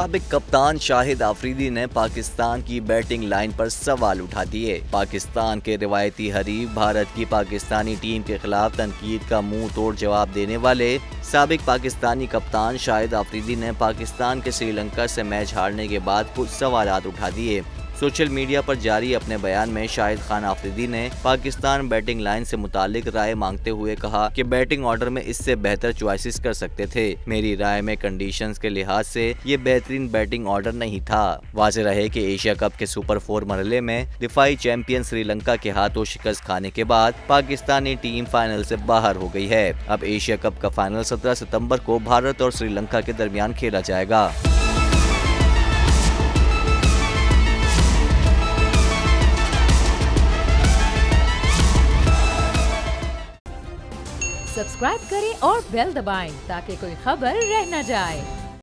साबिक कप्तान शाहिद अफरीदी ने पाकिस्तान की बैटिंग लाइन पर सवाल उठा दिए। पाकिस्तान के रिवायती हरीफ भारत की पाकिस्तानी टीम के खिलाफ तनकीद का मुंह तोड़ जवाब देने वाले साबिक पाकिस्तानी कप्तान शाहिद अफरीदी ने पाकिस्तान के श्रीलंका से मैच हारने के बाद कुछ सवालात उठा दिए। सोशल मीडिया पर जारी अपने बयान में शाहिद खान अफरीदी ने पाकिस्तान बैटिंग लाइन से मुतालिक राय मांगते हुए कहा कि बैटिंग ऑर्डर में इससे बेहतर चॉइसेस कर सकते थे। मेरी राय में कंडीशंस के लिहाज से ये बेहतरीन बैटिंग ऑर्डर नहीं था। वाज़ेह रहे कि एशिया कप के सुपर 4 मरहले में दिफाई चैंपियन श्रीलंका के हाथों शिकस्त खाने के बाद पाकिस्तानी टीम फाइनल से बाहर हो गई है। अब एशिया कप का फाइनल 17 सितम्बर को भारत और श्रीलंका के दरमियान खेला जाएगा। सब्सक्राइब करें और बेल दबाएं ताकि कोई खबर रह न जाए।